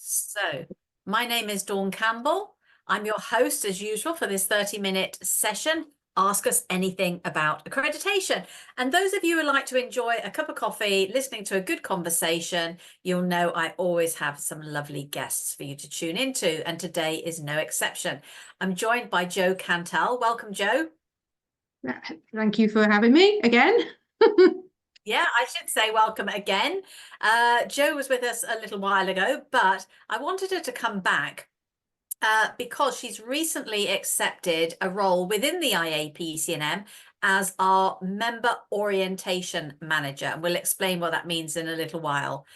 So, my name is Dawn Campbell. I'm your host, as usual, for this 30-minute session. Ask us anything about accreditation. And those of you who like to enjoy a cup of coffee, listening to a good conversation, you'll know I always have some lovely guests for you to tune into. And today is no exception. I'm joined by Jo Cantle. Welcome, Jo. Thank you for having me again. Yeah, I should say welcome again. Jo was with us a little while ago, but I wanted her to come back because she's recently accepted a role within the IAPC&M as our member orientation manager. And we'll explain what that means in a little while.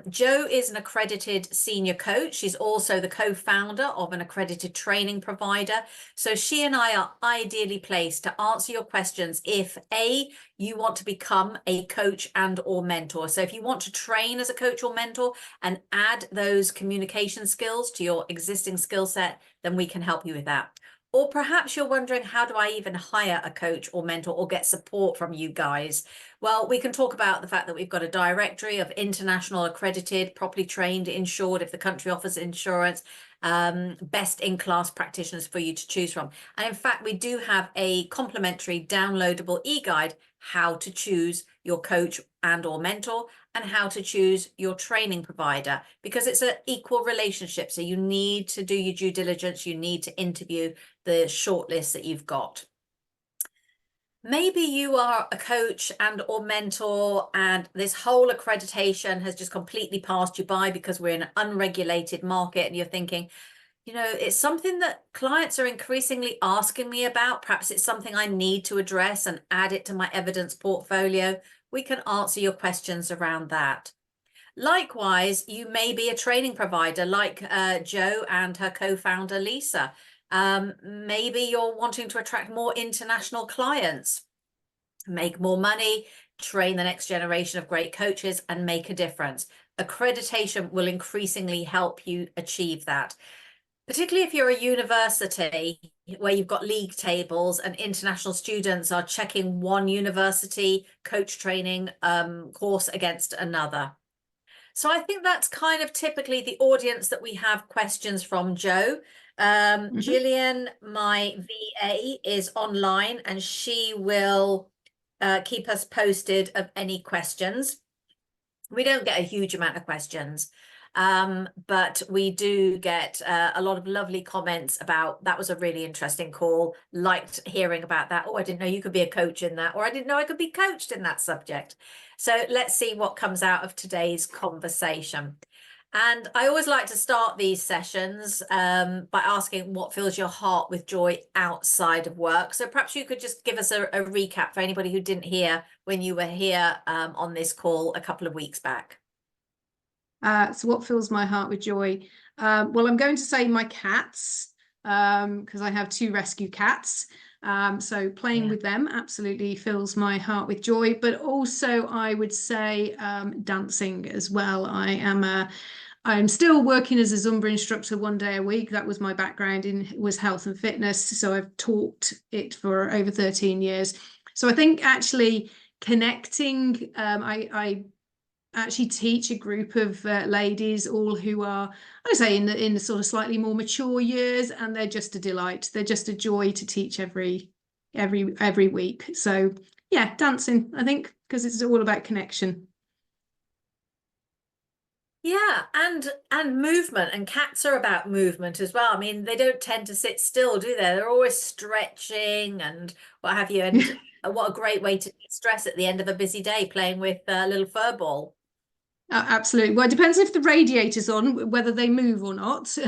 Jo is an accredited senior coach. She's also the co-founder of an accredited training provider. So she and I are ideally placed to answer your questions if A, you want to become a coach and or mentor. So if you want to train as a coach or mentor and add those communication skills to your existing skill set, then we can help you with that. Or perhaps you're wondering, how do I even hire a coach or mentor or get support from you guys? Well, we can talk about the fact that we've got a directory of international accredited, properly trained, insured, if the country offers insurance, best in class practitioners for you to choose from. And in fact, we do have a complimentary downloadable e-guide, how to choose your coach and or mentor, and how to choose your training provider, because it's an equal relationship. So you need to do your due diligence. You need to interview the shortlist that you've got. Maybe you are a coach and or mentor and this whole accreditation has just completely passed you by because we're in an unregulated market and you're thinking, you know, it's something that clients are increasingly asking me about. Perhaps it's something I need to address and add it to my evidence portfolio. We can answer your questions around that. Likewise, you may be a training provider like Jo and her co-founder Lisa. Maybe you're wanting to attract more international clients, make more money, train the next generation of great coaches, and make a difference. Accreditation will increasingly help you achieve that. Particularly if you're a university where you've got league tables and international students are checking one university coach training course against another. So I think that's kind of typically the audience that we have questions from, Jo. Gillian, my VA, is online and she will keep us posted of any questions. We don't get a huge amount of questions, but we do get a lot of lovely comments about that was a really interesting call, liked hearing about that. Oh, I didn't know you could be a coach in that, or I didn't know I could be coached in that subject. So let's see what comes out of today's conversation. And I always like to start these sessions by asking what fills your heart with joy outside of work. So perhaps you could just give us a recap for anybody who didn't hear when you were here on this call a couple of weeks back. So what fills my heart with joy? Well, I'm going to say my cats, because I have 2 rescue cats. So playing with them absolutely fills my heart with joy. But also I would say dancing as well. I'm still working as a Zumba instructor 1 day a week. That was my background was health and fitness. So I've taught it for over 13 years. So I think actually connecting, I actually teach a group of ladies, all who are, I say, in the sort of slightly more mature years, and they're just a delight. They're just a joy to teach every week. So yeah, dancing, I think, because it's all about connection. Yeah, and movement, and cats are about movement as well. I mean, they don't tend to sit still, do they? They're always stretching and what have you. And what a great way to stress at the end of a busy day, playing with a little fur ball. Absolutely. Well, it depends if the radiator's on, whether they move or not. So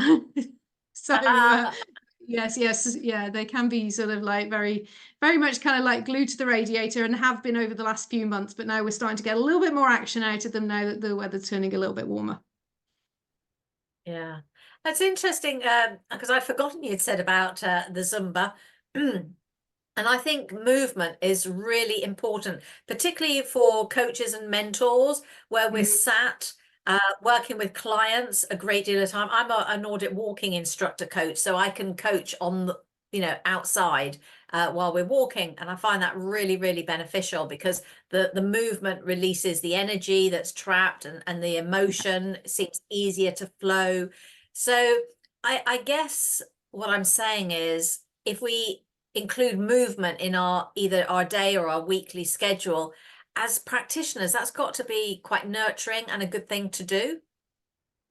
yes, yeah, they can be sort of like very, very much kind of like glued to the radiator and have been over the last few months, but now we're starting to get a little bit more action out of them now that the weather's turning a little bit warmer. Yeah, that's interesting because I'd forgotten you'd said about the Zumba. And I think movement is really important, particularly for coaches and mentors, where we're sat working with clients a great deal of time. I'm an audit walking instructor coach, so I can coach on outside while we're walking. And I find that really, really beneficial because the movement releases the energy that's trapped, and the emotion seems easier to flow. So I guess what I'm saying is, if we include movement in either our day or our weekly schedule, as practitioners, that's got to be quite nurturing and a good thing to do.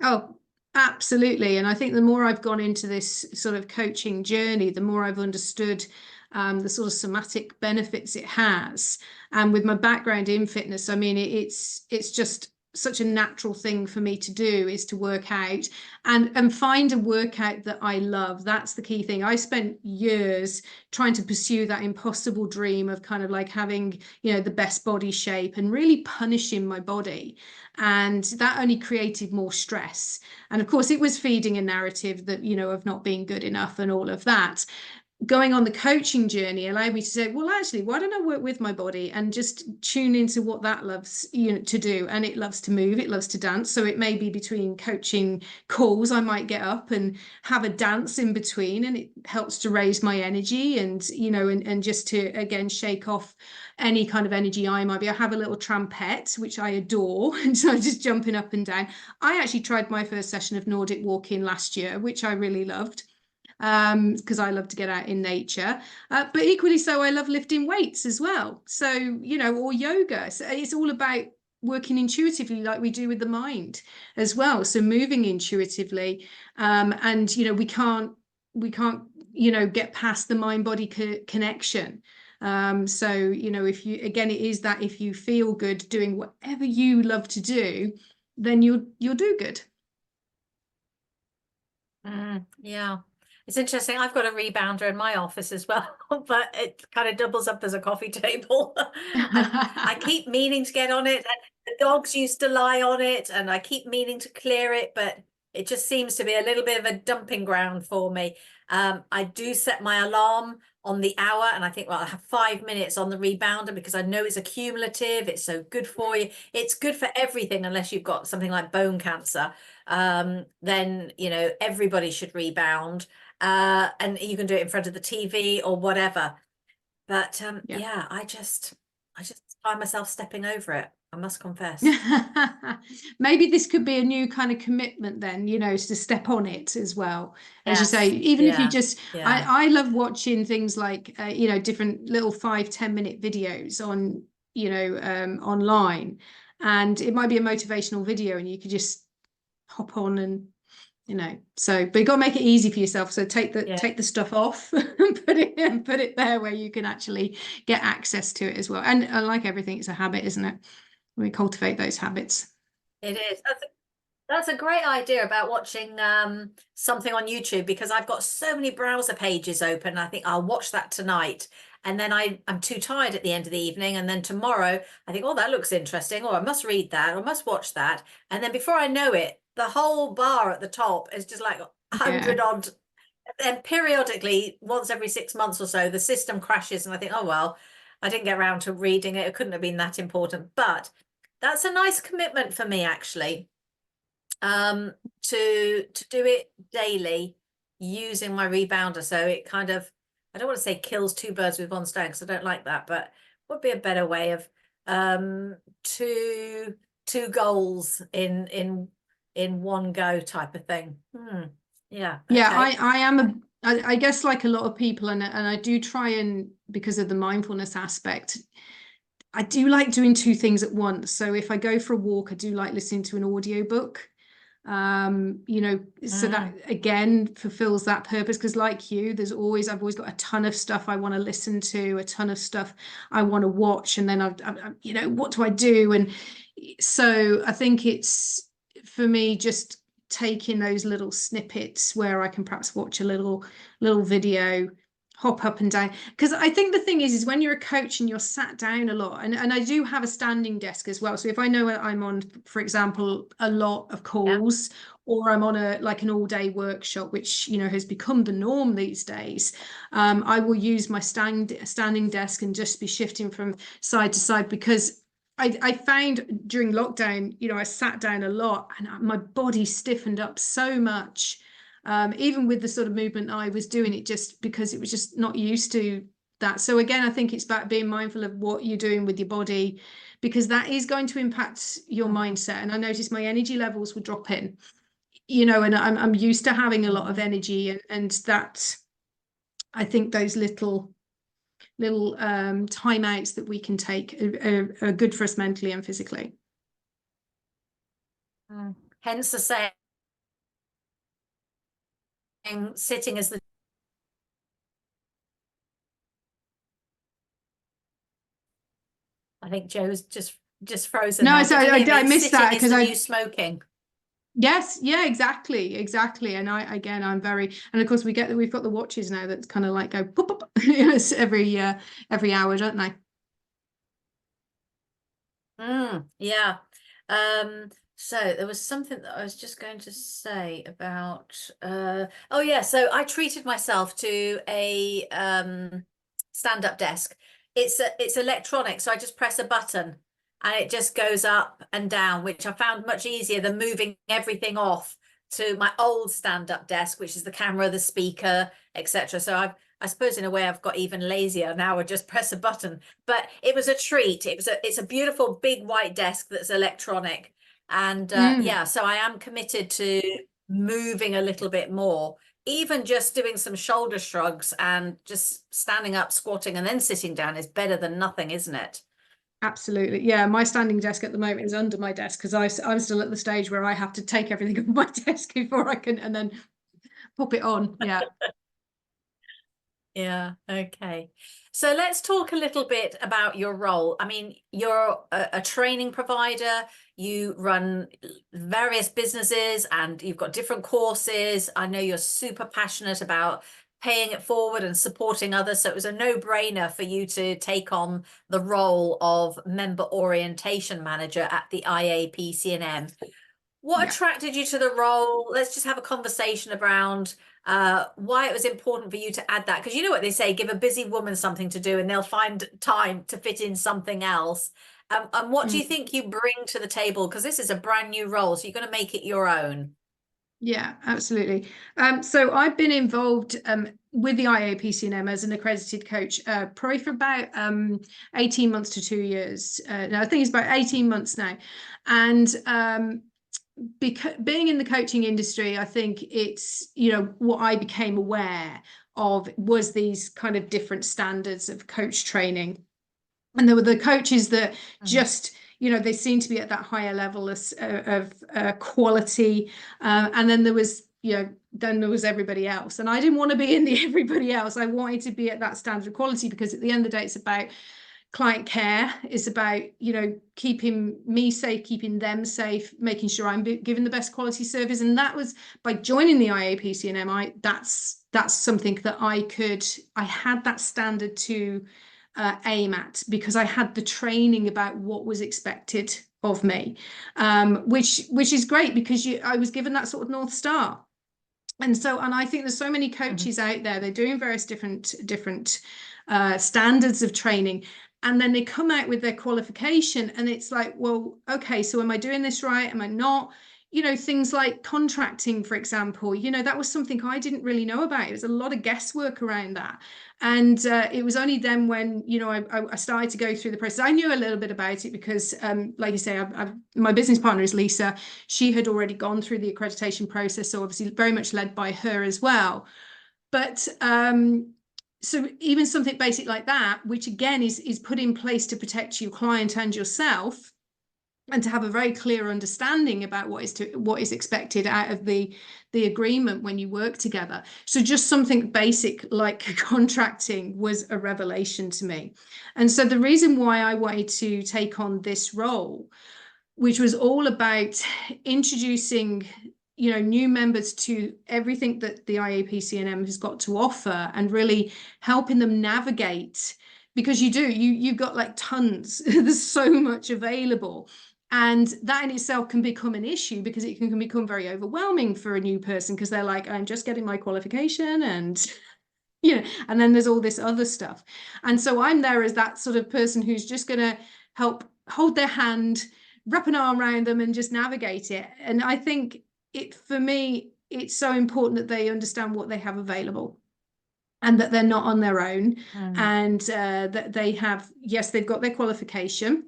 Oh, absolutely. And I think the more I've gone into this sort of coaching journey, the more I've understood the sort of somatic benefits it has. And with my background in fitness, I mean, it's just such a natural thing for me to do, is to work out and find a workout that I love. That's the key thing. I spent years trying to pursue that impossible dream of kind of like having, the best body shape, and really punishing my body. And that only created more stress. And of course, it was feeding a narrative that, of not being good enough and all of that. Going on the coaching journey allowed me to say, well, actually, why don't I work with my body and just tune into what that loves, to do? And it loves to move, it loves to dance. So it may be between coaching calls, I might get up and have a dance in between, and it helps to raise my energy and, and just to, again, shake off any kind of energy I might be. I have a little trampette, which I adore. And so I'm just jumping up and down. I actually tried my first session of Nordic walking last year, which I really loved, because I love to get out in nature. But equally so, I love lifting weights as well. So, or yoga. So it's all about working intuitively, like we do with the mind as well. So moving intuitively, and we can't get past the mind body connection. So if you, again, it is that if you feel good doing whatever you love to do, then you'll do good. Yeah. It's interesting. I've got a rebounder in my office as well, but it kind of doubles up as a coffee table. And I keep meaning to get on it. And the dogs used to lie on it, and I keep meaning to clear it, but it just seems to be a little bit of a dumping ground for me. I do set my alarm on the hour, and I think, well, I have 5 minutes on the rebounder because I know it's accumulative. It's so good for you. It's good for everything unless you've got something like bone cancer. Then everybody should rebound. And you can do it in front of the TV or whatever. But yeah, I just find myself stepping over it, I must confess. Maybe this could be a new kind of commitment then, to step on it as well. As you Yes. say, even if you Yeah. just, Yeah. I love watching things like, different little 5-10 minute videos on, online. And it might be a motivational video and you could just hop on and so, but you got to make it easy for yourself. So take the stuff off and put it there where you can actually get access to it as well. And like everything, it's a habit, isn't it? We cultivate those habits. It is. That's a great idea about watching something on YouTube, because I've got so many browser pages open. I think I'll watch that tonight. And then I'm too tired at the end of the evening. And then tomorrow I think, oh, that looks interesting. Or I must read that, or I must watch that. And then before I know it, the whole bar at the top is just like 100 odd. And periodically, once every 6 months or so, the system crashes and I think, oh, well, I didn't get around to reading it. It couldn't have been that important. But that's a nice commitment for me, actually, to do it daily using my rebounder. So it kind of, I don't want to say kills two birds with one stone, because I don't like that, but would be a better way of two goals in one go type of thing. Yeah. Yeah, Okay. I guess like a lot of people, and I do try, and because of the mindfulness aspect, I do like doing two things at once. So if I go for a walk, I do like listening to an audiobook. So that again fulfills that purpose, because like you, I've always got a ton of stuff I want to listen to, a ton of stuff I want to watch, and then what do I do? And so I think it's, for me, just taking those little snippets where I can perhaps watch a little video, hop up and down. Because I think the thing is when you're a coach and you're sat down a lot, and I do have a standing desk as well. So if I know I'm on, for example, a lot of calls, or I'm on an all-day workshop, which has become the norm these days, I will use my standing desk and just be shifting from side to side, because I found during lockdown, I sat down a lot and my body stiffened up so much. even with the sort of movement I was doing, it just because it was just not used to that. So again, I think it's about being mindful of what you're doing with your body, because that is going to impact your mindset. And I noticed my energy levels were dropping, and I'm used to having a lot of energy, and that, I think those little timeouts that we can take are good for us mentally and physically. Hence the saying, sitting is the I think Joe's just frozen. No, there. so I missed that because I new smoking. Yes, yeah, exactly. And I'm very, and of course we've got the watches now that kind of like go pop, pop, every hour, don't they? Yeah. So there was something that I was just going to say about oh yeah, so I treated myself to a stand-up desk. It's electronic, so I just press a button and it just goes up and down, which I found much easier than moving everything off to my old stand-up desk, which is the camera, the speaker, etc. So I suppose in a way I've got even lazier now. I just press a button, but it was a treat. It's a beautiful big white desk that's electronic, and yeah, so I am committed to moving a little bit more. Even just doing some shoulder shrugs and just standing up, squatting, and then sitting down is better than nothing, isn't it? Absolutely. Yeah, my standing desk at the moment is under my desk because I'm still at the stage where I have to take everything off my desk before I can, and then pop it on. Yeah. Yeah, okay. So let's talk a little bit about your role. I mean, you're a training provider, you run various businesses and you've got different courses. I know you're super passionate about paying it forward and supporting others. So it was a no-brainer for you to take on the role of member orientation manager at the IAPC&M. What attracted you to the role? Let's just have a conversation around why it was important for you to add that. Because you know what they say, give a busy woman something to do and they'll find time to fit in something else. And what do you think you bring to the table? Because this is a brand new role, so you're going to make it your own. Yeah, absolutely. So I've been involved with the IAPC&M as an accredited coach probably for about 18 months to 2 years. No, I think it's about 18 months now. And being in the coaching industry, I think it's, what I became aware of was these kind of different standards of coach training. And there were the coaches that just, they seem to be at that higher level of quality. And then there was, then there was everybody else. And I didn't want to be in the everybody else. I wanted to be at that standard of quality because at the end of the day, it's about client care. It's about, keeping me safe, keeping them safe, making sure I'm giving the best quality service. And that was by joining the IAPC&M. That's something that I had that standard to aim at because I had the training about what was expected of me, which is great because I was given that sort of North Star. And I think there's so many coaches out there, they're doing various different standards of training. And then they come out with their qualification and it's like, well, okay, so am I doing this right? Am I not? Things like contracting, for example, that was something I didn't really know about. It was a lot of guesswork around that. And it was only then when, I started to go through the process. I knew a little bit about it because, like you say, my business partner is Lisa. She had already gone through the accreditation process, so obviously very much led by her as well. But so even something basic like that, which again is put in place to protect your client and yourself, and to have a very clear understanding about what is expected out of the agreement when you work together. So just something basic like contracting was a revelation to me. And so the reason why I wanted to take on this role, which was all about introducing new members to everything that the IAPC&M has got to offer and really helping them navigate, because you've got like tons, there's so much available. And that in itself can become an issue because it can become very overwhelming for a new person because they're like, I'm just getting my qualification and and then there's all this other stuff. And so I'm there as that sort of person who's just going to help hold their hand, wrap an arm around them and just navigate it. And I think for me, it's so important that they understand what they have available, and that they're not on their own, and that they have, yes, they've got their qualification,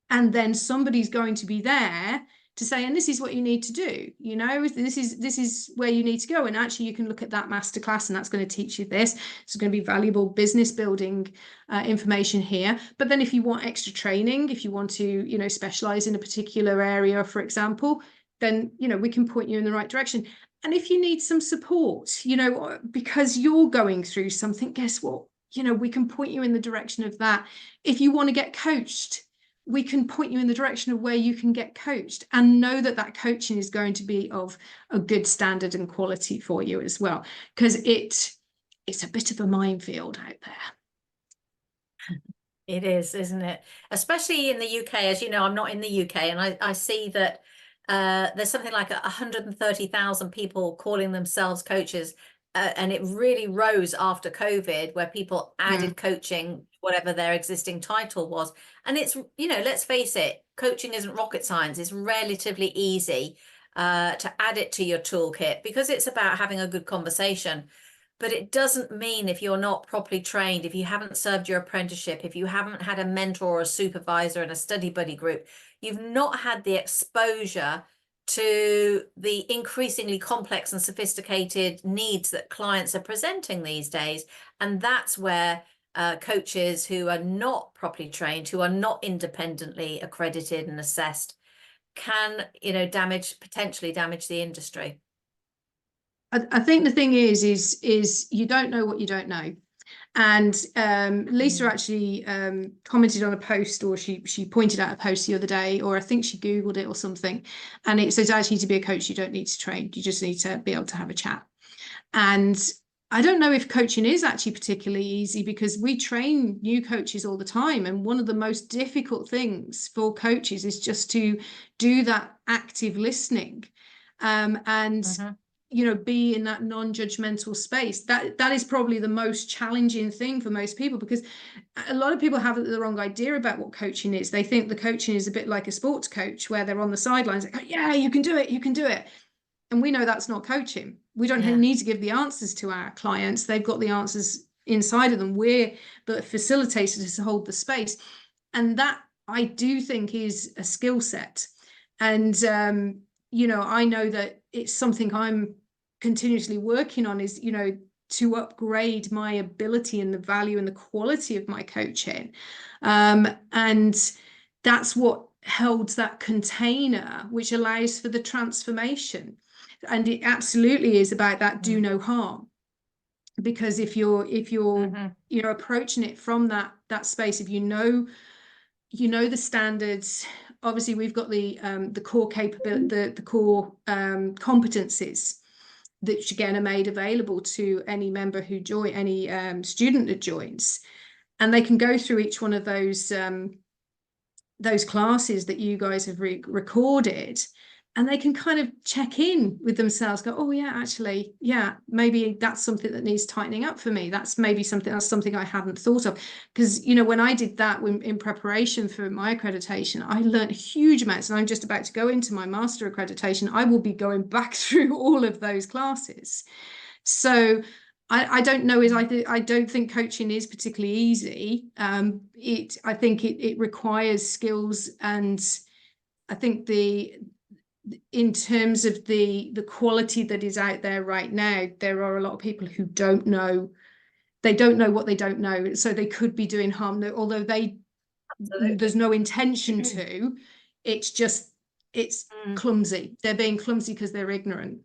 and then somebody's going to be there to say, and this is what you need to do, you know, this is where you need to go, and actually you can look at that masterclass and that's going to teach you this. It's going to be valuable business building information here. But then if you want extra training, if you want to, you know, specialize in a particular area, for example, then, you know, we can point you in the right direction. And if you need some support, you know, because you're going through something, guess what, you know, we can point you in the direction of that. If you want to get coached, we can point you in the direction of where you can get coached, and know that that coaching is going to be of a good standard and quality for you as well, because it's a bit of a minefield out there. It is, isn't it? Especially in the UK. As you know, I'm not in the UK, and I see that there's something like 130,000 people calling themselves coaches, and it really rose after COVID, where people added coaching, whatever their existing title was. And it's, you know, let's face it, coaching isn't rocket science. It's relatively easy to add it to your toolkit, because it's about having a good conversation. But it doesn't mean, if you're not properly trained, if you haven't served your apprenticeship, if you haven't had a mentor or a supervisor and a study buddy group, you've not had the exposure to the increasingly complex and sophisticated needs that clients are presenting these days. And that's where coaches who are not properly trained, who are not independently accredited and assessed, can, you know, potentially damage the industry. I think the thing is you don't know what you don't know. And Lisa actually commented on a post, or she pointed out a post the other day, or I think she Googled it or something. And it says, actually, to be a coach, you don't need to train. You just need to be able to have a chat. And I don't know if coaching is actually particularly easy, because we train new coaches all the time. And one of the most difficult things for coaches is just to do that active listening. And you know, be in that non-judgmental space. That is probably the most challenging thing for most people, because a lot of people have the wrong idea about what coaching is. They think the coaching is a bit like a sports coach, where they're on the sidelines like, oh, yeah, you can do it, you can do it. And we know that's not coaching. We don't need to give the answers to our clients. They've got the answers inside of them. We're the facilitators to hold the space. And that, I do think, is a skill set. And you know, I know that it's something I'm continuously working on, is, you know, to upgrade my ability and the value and the quality of my coaching. And that's what holds that container, which allows for the transformation. And it absolutely is about that do no harm. Because if you're you know, approaching it from that space, if you know the standards, obviously we've got the core capability, the core competencies, that again are made available to any member who join, any student that joins, and they can go through each one of those classes that you guys have recorded, and they can kind of check in with themselves, go, oh yeah, actually, yeah, maybe that's something that needs tightening up for me. That's something I hadn't thought of. Because, you know, when I did that in preparation for my accreditation, I learned huge amounts, and I'm just about to go into my master accreditation. I will be going back through all of those classes. So I don't know, I don't think coaching is particularly easy. I think it requires skills, and I think in terms of the quality that is out there right now, there are a lot of people who don't know what they don't know, so they could be doing harm, although there's no intention to. It's clumsy. They're being clumsy because they're ignorant.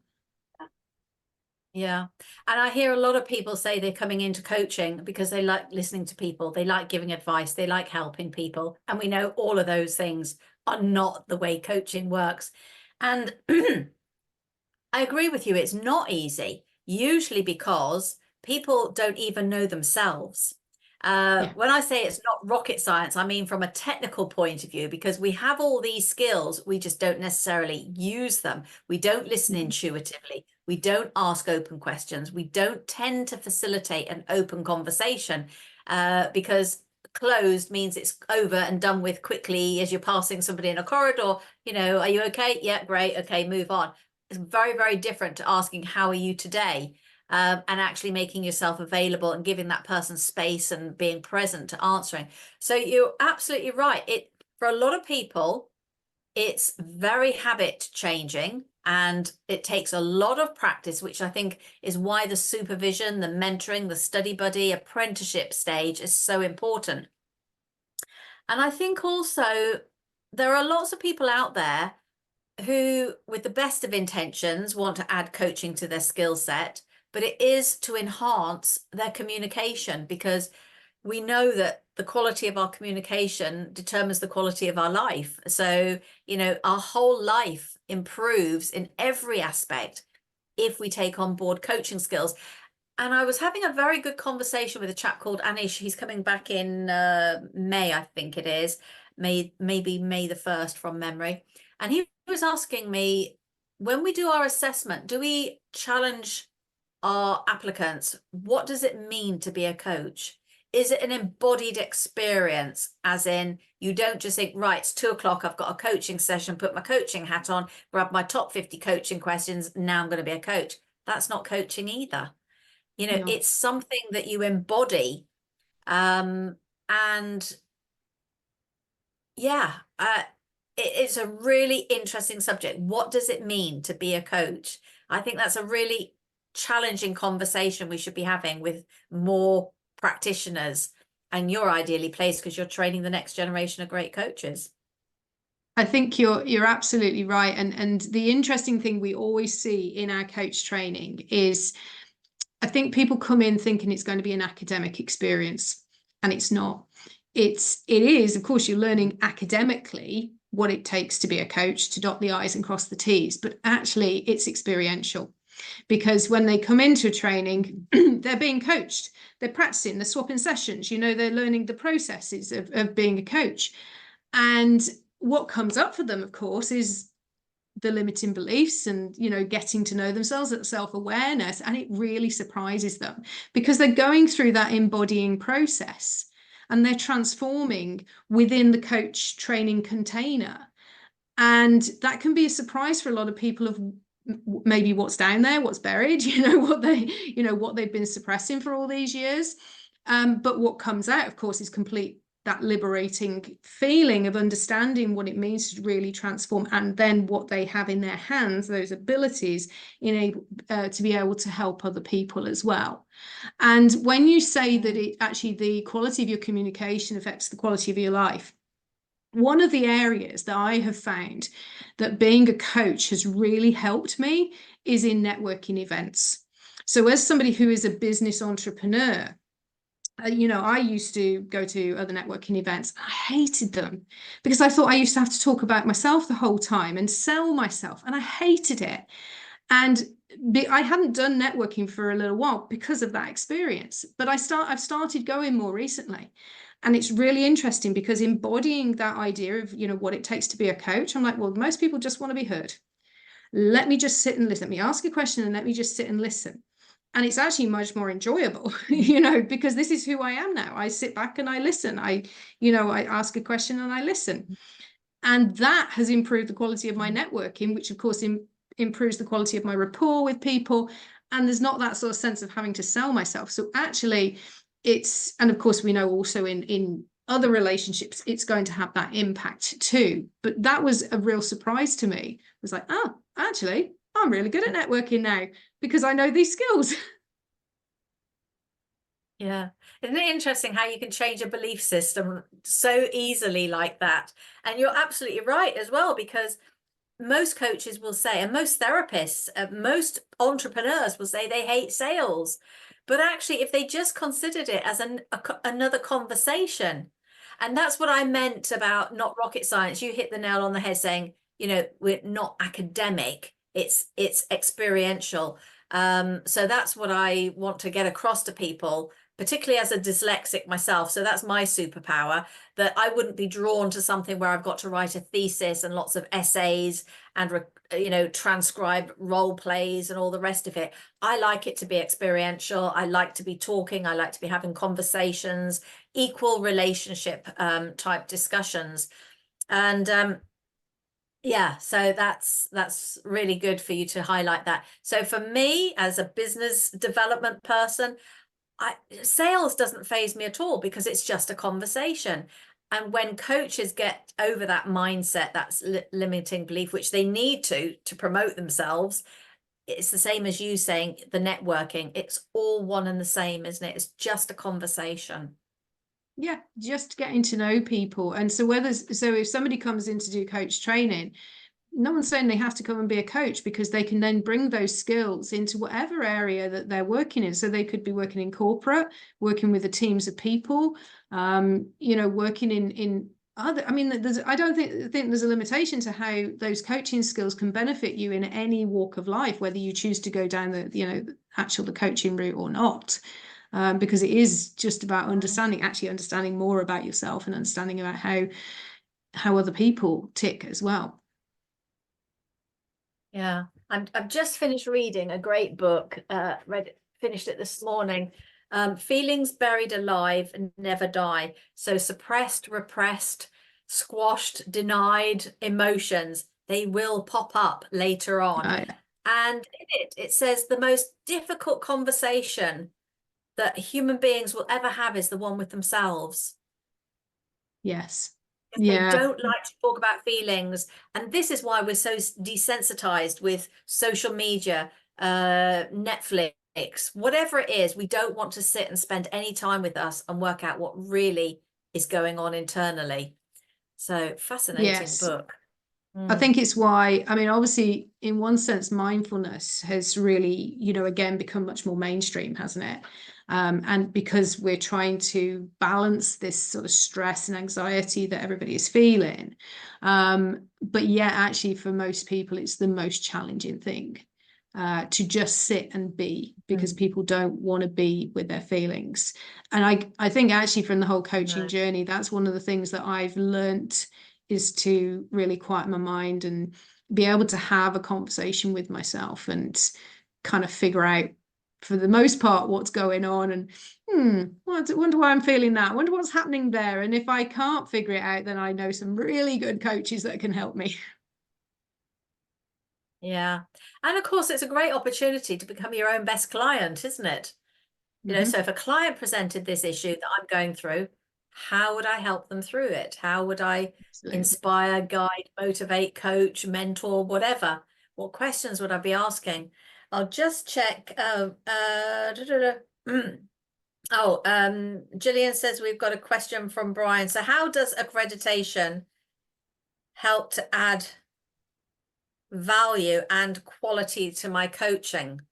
Yeah. And I hear a lot of people say they're coming into coaching because they like listening to people, they like giving advice, they like helping people. And we know all of those things are not the way coaching works. And I agree with you, it's not easy, usually because people don't even know themselves. When I say it's not rocket science, I mean from a technical point of view, because we have all these skills, we just don't necessarily use them. We don't listen intuitively. We don't ask open questions. We don't tend to facilitate an open conversation because closed means it's over and done with quickly as you're passing somebody in a corridor. You know, are you okay? Yeah, great. Okay, move on. is very, very different to asking, how are you today? And actually making yourself available and giving that person space and being present to answering. So you're absolutely right. For a lot of people, it's very habit changing, and it takes a lot of practice, which I think is why the supervision, the mentoring, the study buddy, apprenticeship stage is so important. And I think also there are lots of people out there who, with the best of intentions, want to add coaching to their skill set, but it is to enhance their communication, because we know that the quality of our communication determines the quality of our life. So, our whole life improves in every aspect if we take on board coaching skills. And I was having a very good conversation with a chap called Anish. He's coming back in May, I think it is, maybe May the 1st from memory. And he was asking me, when we do our assessment, do we challenge our applicants? What does it mean to be a coach? Is it an embodied experience, as in you don't just think, right, it's 2 o'clock, I've got a coaching session, put my coaching hat on, grab my top 50 coaching questions, now I'm going to be a coach? That's not coaching either. No. It's something that you embody. And yeah, it's a really interesting subject. What does it mean to be a coach? I think that's a really challenging conversation we should be having with more practitioners. And you're ideally placed because you're training the next generation of great coaches. I think you're absolutely right. And the interesting thing we always see in our coach training is, I think people come in thinking it's going to be an academic experience, and it's not. It is, of course, you're learning academically what it takes to be a coach, to dot the I's and cross the T's, but actually it's experiential. Because when they come into training, they're being coached, they're practicing, they're swapping sessions, they're learning the processes of being a coach. And what comes up for them, of course, is the limiting beliefs and, getting to know themselves, that self-awareness. And it really surprises them because they're going through that embodying process and they're transforming within the coach training container. And that can be a surprise for a lot of people of maybe what's down there, what's buried, what they've been suppressing for all these years. But what comes out, of course, is that liberating feeling of understanding what it means to really transform, and then what they have in their hands, those abilities to be able to help other people as well. And when you say that it actually, the quality of your communication affects the quality of your life, one of the areas that I have found that being a coach has really helped me is in networking events. So as somebody who is a business entrepreneur, I used to go to other networking events. I hated them because I thought I used to have to talk about myself the whole time and sell myself, and I hated it. And I hadn't done networking for a little while because of that experience, but I've started going more recently. And it's really interesting because embodying that idea of, what it takes to be a coach, I'm like, well, most people just want to be heard. Let me just sit and listen. Let me ask a question and let me just sit and listen. And it's actually much more enjoyable, because this is who I am now. I sit back and I listen. I ask a question and I listen. And that has improved the quality of my networking, which of course improves the quality of my rapport with people. And there's not that sort of sense of having to sell myself. So actually and of course we know also in other relationships, it's going to have that impact too. But that was a real surprise to me. It was like, oh, actually, I'm really good at networking now because I know these skills. Yeah. Isn't it interesting how you can change a belief system so easily like that? And you're absolutely right as well, because most coaches will say, and most therapists, most entrepreneurs will say they hate sales. But actually, if they just considered it as another conversation, and that's what I meant about not rocket science. You hit the nail on the head saying, we're not academic, it's experiential. So that's what I want to get across to people, particularly as a dyslexic myself. So that's my superpower, that I wouldn't be drawn to something where I've got to write a thesis and lots of essays and, transcribe role plays and all the rest of it. I like it to be experiential. I like to be talking. I like to be having conversations, equal relationship type discussions. And Yeah, so that's really good for you to highlight that. So for me, as a business development person, sales doesn't faze me at all because it's just a conversation. And when coaches get over that mindset, that's limiting belief, which they need to promote themselves, it's the same as you saying the networking. It's all one and the same, isn't it? It's just a conversation. Yeah, just getting to know people. And so if somebody comes in to do coach training, no one's saying they have to come and be a coach, because they can then bring those skills into whatever area that they're working in. So they could be working in corporate, working with the teams of people, working in other. I mean, I don't think there's a limitation to how those coaching skills can benefit you in any walk of life, whether you choose to go down the coaching route or not. Because it is just about understanding more about yourself and understanding about how other people tick as well. Yeah, I've just finished reading a great book. Finished it this morning. Feelings Buried Alive and Never Die. So suppressed, repressed, squashed, denied emotions, they will pop up later on. And in it says the most difficult conversation that human beings will ever have is the one with themselves. Yes. They don't like to talk about feelings. And this is why we're so desensitized with social media, Netflix, whatever it is. We don't want to sit and spend any time with us and work out what really is going on internally. So fascinating book. I think it's why, I mean, obviously, in one sense, mindfulness has really, again, become much more mainstream, hasn't it? And because we're trying to balance this sort of stress and anxiety that everybody is feeling. But yeah, actually, for most people, it's the most challenging thing to just sit and be, because people don't want to be with their feelings. And I think actually from the whole coaching journey, that's one of the things that I've learnt, is to really quiet my mind and be able to have a conversation with myself and kind of figure out, for the most part, what's going on. And wonder why I'm feeling that. Wonder what's happening there. And if I can't figure it out, then I know some really good coaches that can help me. Yeah. And of course, it's a great opportunity to become your own best client, isn't it? So if a client presented this issue that I'm going through, how would I help them through it? How would I inspire, guide, motivate, coach, mentor, whatever? What questions would I be asking? I'll just check. Gillian says we've got a question from Brian. So how does accreditation help to add value and quality to my coaching? Do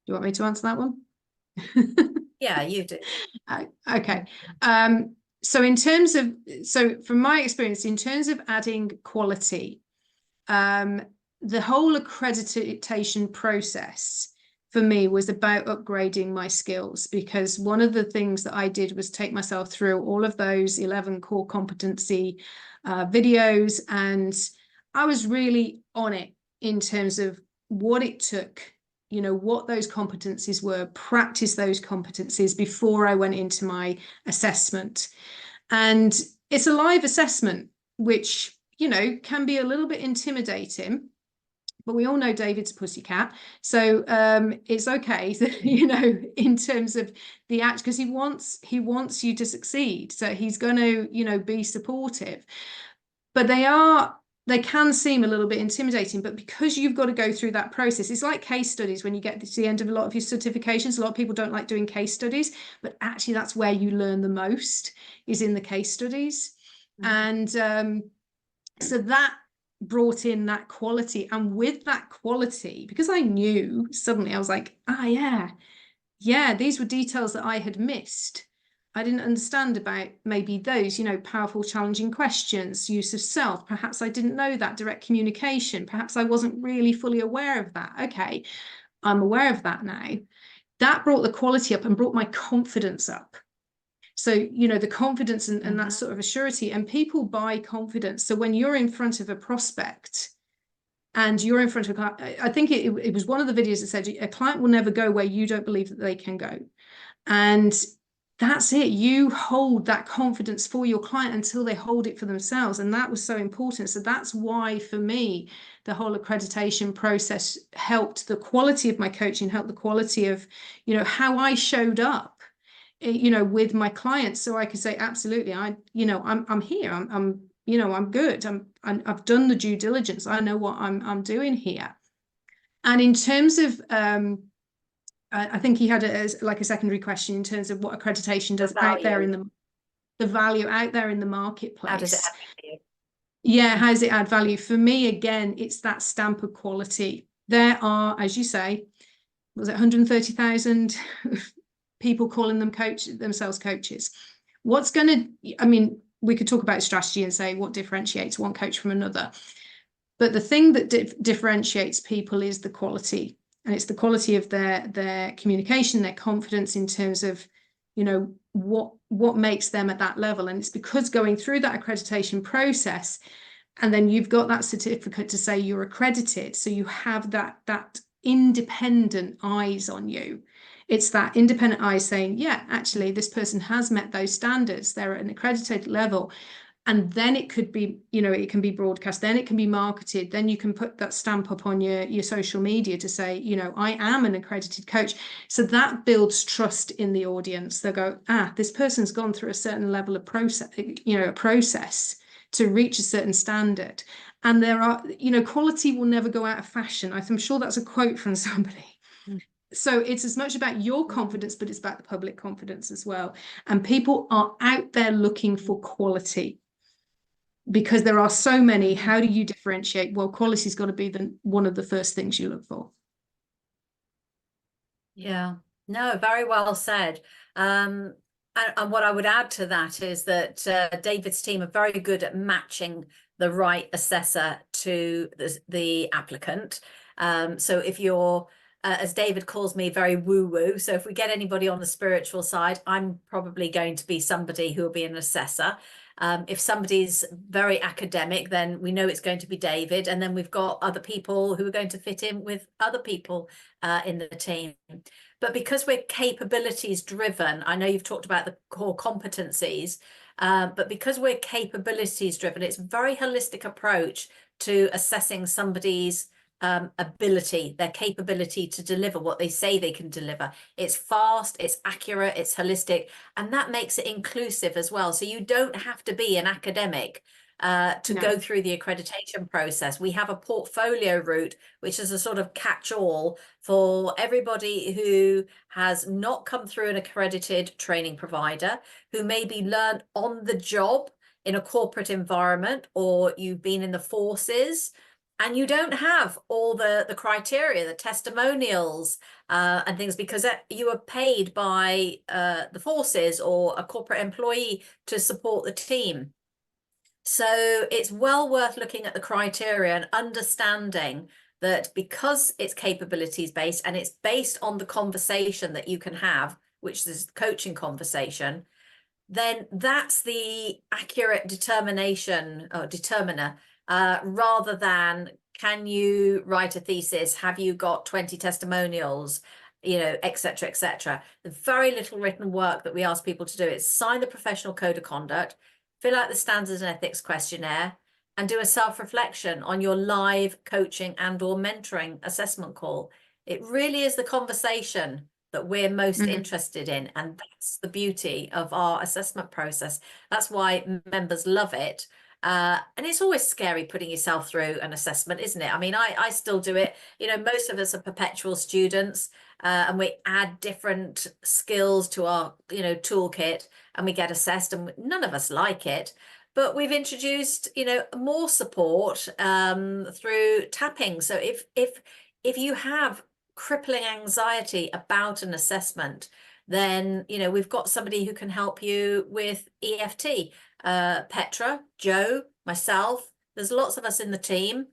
you want me to answer that one? Yeah, you do. Okay. So from my experience, in terms of adding quality, the whole accreditation process for me was about upgrading my skills, because one of the things that I did was take myself through all of those 11 core competency videos, and I was really on it in terms of what it took, what those competencies were, practice those competencies before I went into my assessment. And it's a live assessment, which, can be a little bit intimidating, but we all know David's a pussycat. So it's okay, in terms of the act, because he wants you to succeed. So he's going to, be supportive. But they can seem a little bit intimidating, but because you've got to go through that process, it's like case studies. When you get to the end of a lot of your certifications, a lot of people don't like doing case studies, but actually that's where you learn the most, is in the case studies. And so that brought in that quality. And with that quality, because I knew, suddenly I was like, yeah, these were details that I had missed. I didn't understand about maybe those, powerful, challenging questions, use of self. Perhaps I didn't know that, direct communication. Perhaps I wasn't really fully aware of that. Okay, I'm aware of that now. That brought the quality up and brought my confidence up. So, the confidence and that sort of a surety, and people buy confidence. So when you're in front of a prospect and you're in front of a client, I think it was one of the videos that said a client will never go where you don't believe that they can go. And that's it. You hold that confidence for your client until they hold it for themselves. And that was so important. So that's why, for me, the whole accreditation process helped the quality of my coaching, helped the quality of, how I showed up, with my clients. So I could say, absolutely, I'm here. I'm good. I've done the due diligence. I know what I'm doing here. And in terms of, I think he had like a secondary question in terms of what accreditation does out there in the value out there in the marketplace. How does it add value? Yeah, how does it add value? For me, again, it's that stamp of quality. There are, as you say, was it 130,000 people calling themselves coaches? What's going to, I mean, we could talk about strategy and say what differentiates one coach from another. But the thing that differentiates people is the quality. And it's the quality of their communication, their confidence in terms of, what makes them at that level. And it's because going through that accreditation process, and then you've got that certificate to say you're accredited. So you have that independent eyes on you. It's that independent eyes saying, yeah, actually, this person has met those standards. They're at an accredited level. And then it could be, it can be broadcast, then it can be marketed, then you can put that stamp up on your social media to say, I am an accredited coach. So that builds trust in the audience. They'll go, this person's gone through a certain level of process, a process to reach a certain standard. And there are, quality will never go out of fashion. I'm sure that's a quote from somebody. So it's as much about your confidence, but it's about the public confidence as well. And people are out there looking for quality, because there are so many. How do you differentiate? Well, quality's got to be one of the first things you look for. Yeah, no, very well said. And what I would add to that is that David's team are very good at matching the right assessor to the applicant. So if you're, as David calls me, very woo-woo. So if we get anybody on the spiritual side, I'm probably going to be somebody who will be an assessor. If somebody's very academic, then we know it's going to be David. And then we've got other people who are going to fit in with other people in the team. But because we're capabilities driven, I know you've talked about the core competencies, but because we're capabilities driven, it's a very holistic approach to assessing somebody's ability, their capability to deliver what they say they can deliver. It's fast, it's accurate, it's holistic, and that makes it inclusive as well. So you don't have to be an academic to go through the accreditation process. We have a portfolio route, which is a sort of catch-all for everybody who has not come through an accredited training provider, who maybe learned on the job in a corporate environment, or you've been in the forces, and you don't have all the criteria, the testimonials and things, because you are paid by the forces or a corporate employee to support the team. So it's well worth looking at the criteria and understanding that because it's capabilities based and it's based on the conversation that you can have, which is coaching conversation, then that's the accurate determination or determiner, rather than can you write a thesis, have you got 20 testimonials, etc., etc. The very little written work that we ask people to do is sign the professional code of conduct, fill out the standards and ethics questionnaire, and do a self-reflection on your live coaching and or mentoring assessment call. It really is the conversation that we're most interested in, and that's the beauty of our assessment process. That's why members love it. And it's always scary putting yourself through an assessment, isn't it? I mean, I still do it. Most of us are perpetual students, and we add different skills to our, toolkit, and we get assessed, and none of us like it. But we've introduced, more support through tapping. So if you have crippling anxiety about an assessment, then we've got somebody who can help you with EFT. Petra, Jo, myself, there's lots of us in the team,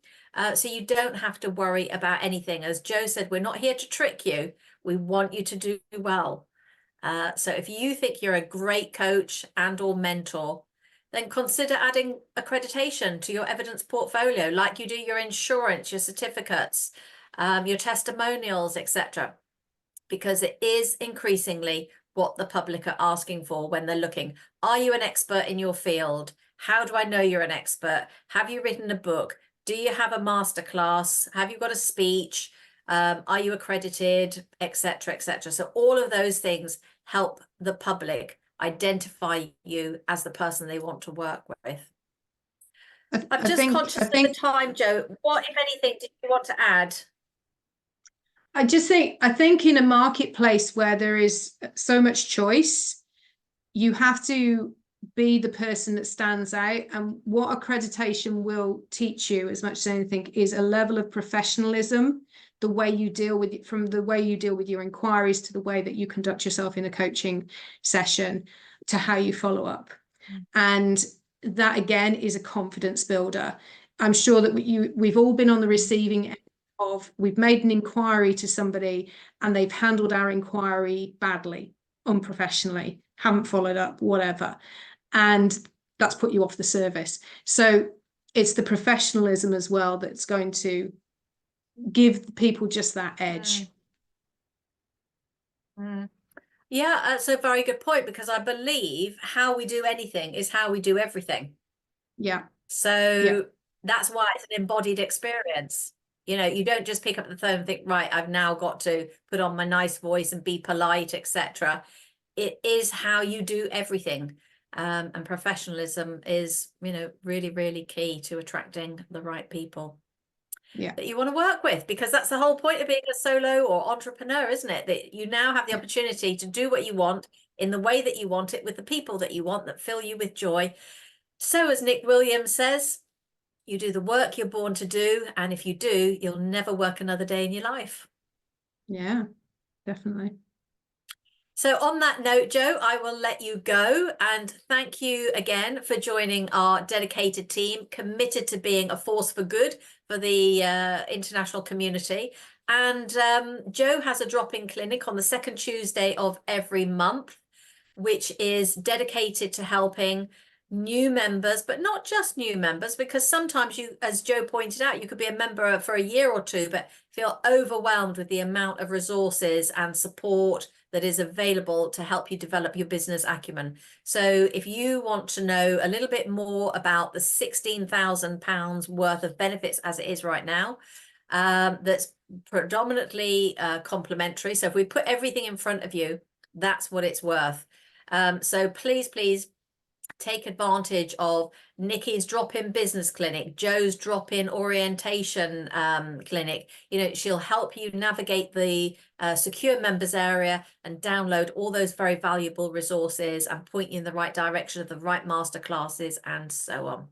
so you don't have to worry about anything. As Jo said, we're not here to trick you. We want you to do well. So if you think you're a great coach and or mentor, then consider adding accreditation to your evidence portfolio, like you do your insurance, your certificates, your testimonials, etc., because it is increasingly what the public are asking for when they're looking. Are you an expert in your field? How do I know you're an expert? Have you written a book? Do you have a masterclass? Have you got a speech? Are you accredited, etc., etc.? So all of those things help the public identify you as the person they want to work with. I'm just conscious of the time, Jo. What, if anything, did you want to add? I think in a marketplace where there is so much choice, you have to be the person that stands out. And what accreditation will teach you as much as anything is a level of professionalism, the way you deal with it, from the way you deal with your inquiries to the way that you conduct yourself in a coaching session to how you follow up. And that again is a confidence builder. I'm sure that we've all been on the receiving end of, we've made an inquiry to somebody and they've handled our inquiry badly, unprofessionally, haven't followed up, whatever, and that's put you off the service. So it's the professionalism as well that's going to give people just that edge. Yeah, that's a very good point, because I believe how we do anything is how we do everything. Yeah. So that's why it's an embodied experience. You know, you don't just pick up the phone and think, right, I've now got to put on my nice voice and be polite, etc. It is how you do everything. And professionalism is, you know, really, really key to attracting the right people that you want to work with, because that's the whole point of being a solo or entrepreneur, isn't it? That you now have the opportunity to do what you want in the way that you want it, with the people that you want, that fill you with joy. So as Nick Williams says, you do the work you're born to do, and if you do, you'll never work another day in your life. Yeah, definitely. So on that note, Jo, I will let you go, and thank you again for joining our dedicated team, committed to being a force for good for the international community. And Jo has a drop-in clinic on the second Tuesday of every month, which is dedicated to helping new members, but not just new members, because sometimes you, as Jo pointed out, you could be a member for a year or two, but feel overwhelmed with the amount of resources and support that is available to help you develop your business acumen. So if you want to know a little bit more about the £16,000 worth of benefits as it is right now, that's predominantly complimentary. So if we put everything in front of you, that's what it's worth. So please take advantage of Nikki's drop-in business clinic, Jo's drop-in orientation clinic. You know, she'll help you navigate the secure members area and download all those very valuable resources and point you in the right direction of the right masterclasses and so on.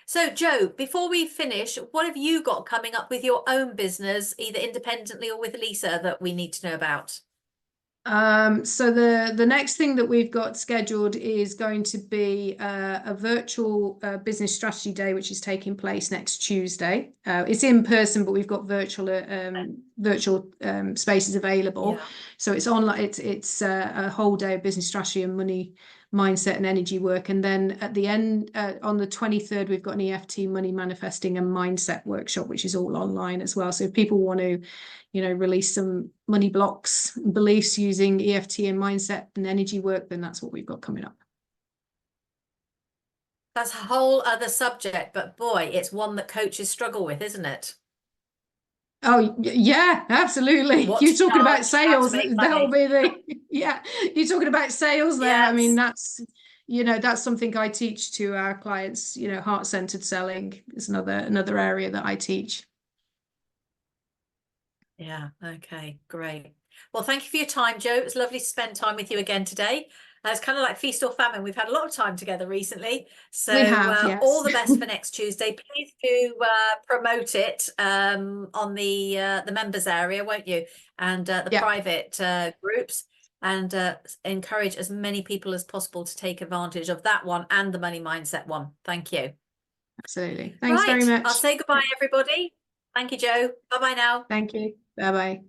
So Jo, before we finish, what have you got coming up with your own business, either independently or with Lisa, that we need to know about? So the next thing that we've got scheduled is going to be a virtual business strategy day, which is taking place next Tuesday. It's in person, but we've got virtual spaces available. So it's online. It's a whole day of business strategy and money mindset and energy work. And then at the end, on the 23rd, we've got an EFT money manifesting and mindset workshop, which is all online as well. So if people want to, you know, release some money blocks, beliefs using EFT and mindset and energy work, then that's what we've got coming up. That's a whole other subject, but boy, it's one that coaches struggle with, isn't it? Oh yeah, absolutely. You're talking about sales. That'll be the You're talking about sales there. Yes. I mean, that's, you know, that's something I teach to our clients. You know, heart-centered selling is another area that I teach. Yeah. Okay. Great. Well, thank you for your time, Jo. It was lovely to spend time with you again today. It's kind of like feast or famine. We've had a lot of time together recently. So we have, yes. All the best for next Tuesday. Please do promote it on the members area, won't you? And the private groups, and encourage as many people as possible to take advantage of that one and the money mindset one. Thank you. Absolutely. Thanks very much. I'll say goodbye, everybody. Thank you, Jo. Bye-bye now. Thank you. Bye-bye.